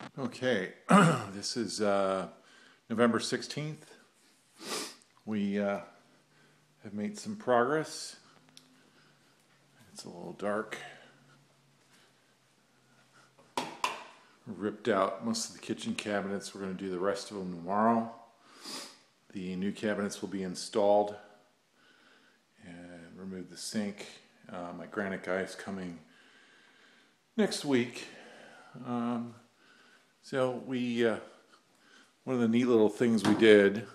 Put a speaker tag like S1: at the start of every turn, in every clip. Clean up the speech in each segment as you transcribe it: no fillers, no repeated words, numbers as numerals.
S1: Okay, this is November 16th. We have made some progress. It's a little dark. Ripped out most of the kitchen cabinets. We're going to do the rest of them tomorrow. The new cabinets will be installed and remove the sink. My granite guy is coming next week. So one of the neat little things we did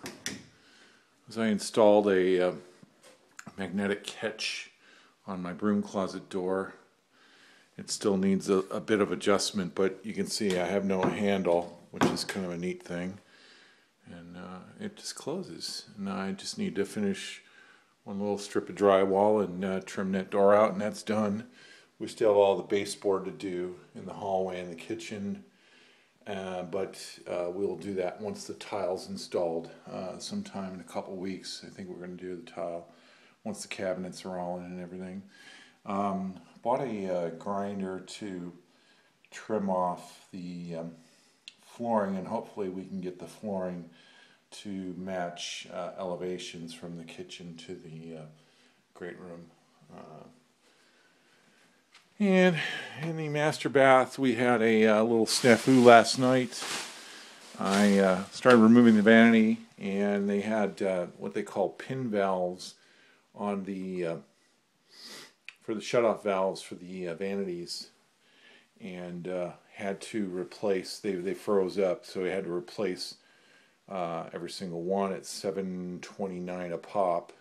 S1: was I installed a magnetic catch on my broom closet door. It still needs a bit of adjustment, but you can see I have no handle, which is kind of a neat thing. And it just closes. And I just need to finish one little strip of drywall and trim that door out, and that's done. We still have all the baseboard to do in the hallway and the kitchen. But we'll do that once the tile's installed sometime in a couple weeks. I think we're going to do the tile once the cabinets are all in and everything. Bought a grinder to trim off the flooring, and hopefully we can get the flooring to match elevations from the kitchen to the great room. And in the master bath, we had a little snafu last night. I started removing the vanity, and they had what they call pin valves on the for the shutoff valves for the vanities, and had to replace. They froze up, so we had to replace every single one at $7.29 a pop.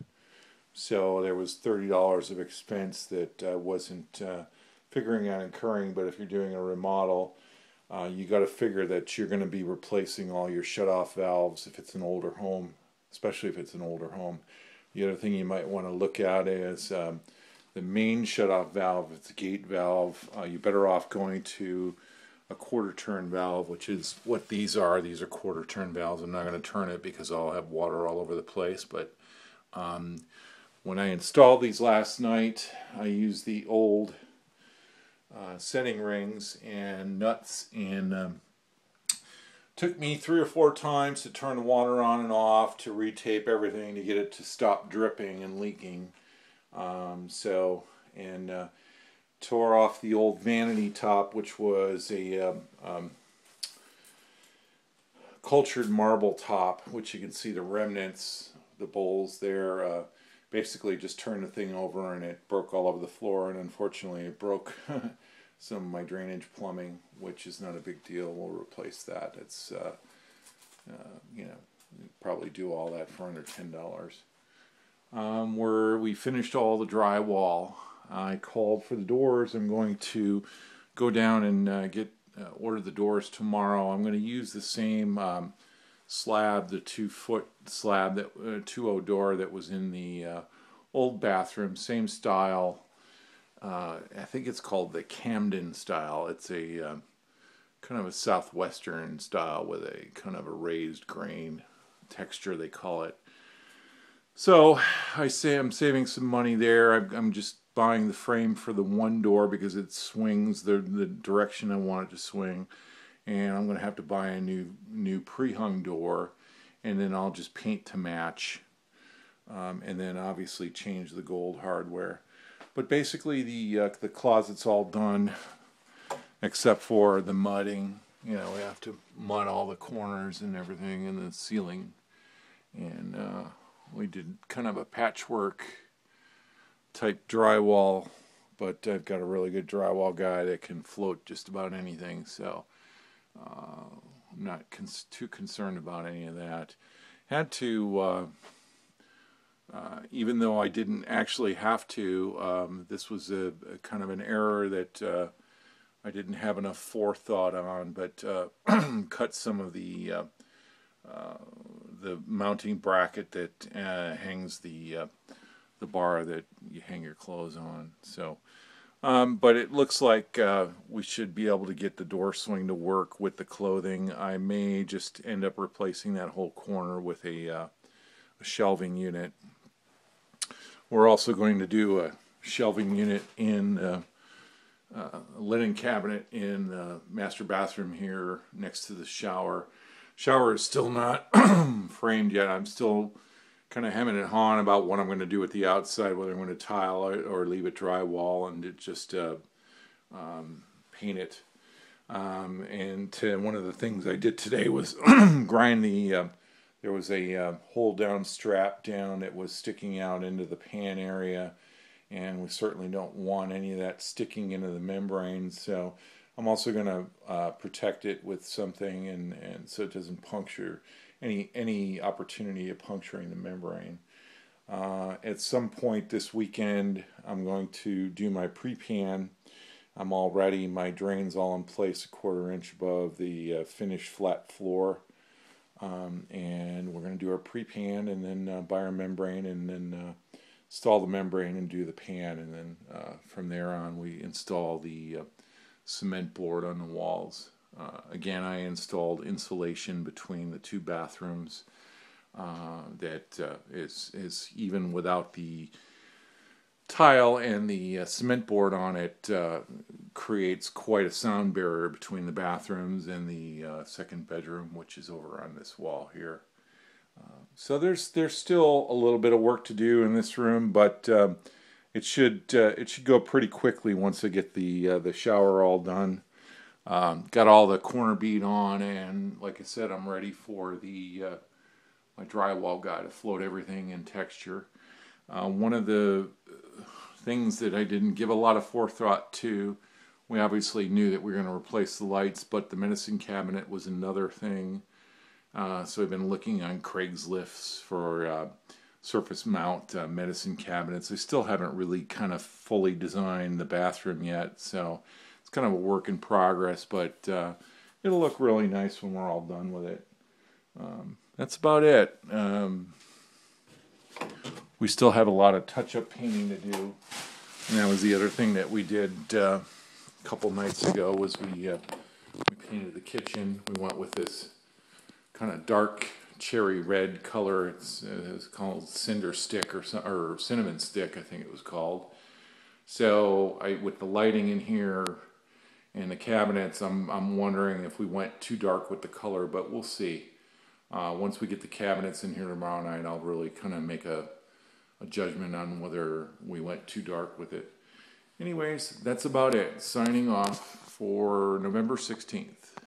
S1: So there was $30 of expense that wasn't figuring out incurring. But if you're doing a remodel, you got to figure that you're going to be replacing all your shutoff valves if it's an older home, especially if it's an older home. The other thing you might want to look at is the main shutoff valve. If it's a gate valve, you're better off going to a quarter turn valve, which is what these are. These are quarter turn valves. I'm not going to turn it because I'll have water all over the place. But when I installed these last night, I used the old setting rings and nuts, and took me 3 or 4 times to turn the water on and off, to retape everything to get it to stop dripping and leaking. Tore off the old vanity top, which was a cultured marble top, which you can see the remnants, the bowls there. Basically just turned the thing over and it broke all over the floor, and unfortunately it broke some of my drainage plumbing, which is not a big deal. We'll replace that. It's you probably do all that for under $10. We finished all the drywall. I called for the doors. I'm going to go down and order the doors tomorrow. I'm going to use the same slab, the 2-foot slab, that 2.0 door that was in the old bathroom, same style. I think it's called the Camden style. It's a kind of a southwestern style with a kind of a raised grain texture, they call it. So I say I'm saving some money there. I'm just buying the frame for the one door because it swings the direction I want it to swing. And I'm going to have to buy a new pre-hung door, and then I'll just paint to match, and then obviously change the gold hardware. But basically the closet's all done except for the mudding. We have to mud all the corners and everything, and the ceiling. And we did kind of a patchwork type drywall, but I've got a really good drywall guy that can float just about anything, so I'm not too concerned about any of that. Had to, even though I didn't actually have to, this was a kind of an error that I didn't have enough forethought on, but cut some of the mounting bracket that hangs the bar that you hang your clothes on. So but it looks like we should be able to get the door swing to work with the clothing. I may just end up replacing that whole corner with a shelving unit. We're also going to do a shelving unit in linen cabinet in the master bathroom here next to the shower. Shower is still not framed yet. I'm still kind of hemming and hawing about what I'm going to do with the outside, whether I'm going to tile it or leave it drywall and just paint it. And one of the things I did today was grind the, there was a hold down strap down that was sticking out into the pan area, and we certainly don't want any of that sticking into the membrane, so I'm also going to protect it with something and so it doesn't puncture any opportunity of puncturing the membrane. At some point this weekend I'm going to do my pre-pan. I'm all ready. My drain's all in place 1/4 inch above the finished flat floor. And we're going to do our pre-pan and then buy our membrane and then install the membrane and do the pan. And then from there on we install the cement board on the walls. Again, I installed insulation between the 2 bathrooms that is even without the tile and the cement board on it, creates quite a sound barrier between the bathrooms and the second bedroom, which is over on this wall here. So there's still a little bit of work to do in this room, but it should go pretty quickly once I get the shower all done. Got all the corner bead on, and like I said, I'm ready for the my drywall guy to float everything in texture. One of the things that I didn't give a lot of forethought to, we obviously knew that we were going to replace the lights, but the medicine cabinet was another thing. So I've been looking on Craigslist for surface mount medicine cabinets. I still haven't really kind of fully designed the bathroom yet, so it's kind of a work in progress, but it'll look really nice when we're all done with it. That's about it. We still have a lot of touch-up painting to do, and that was the other thing that we did a couple nights ago, was we painted the kitchen. We went with this kind of dark cherry red color. It's called cinder stick or cinnamon stick, I think it was called. So with the lighting in here and the cabinets, I'm wondering if we went too dark with the color, but we'll see. Once we get the cabinets in here tomorrow night, I'll really kind of make a judgment on whether we went too dark with it. Anyways, that's about it. Signing off for November 16th.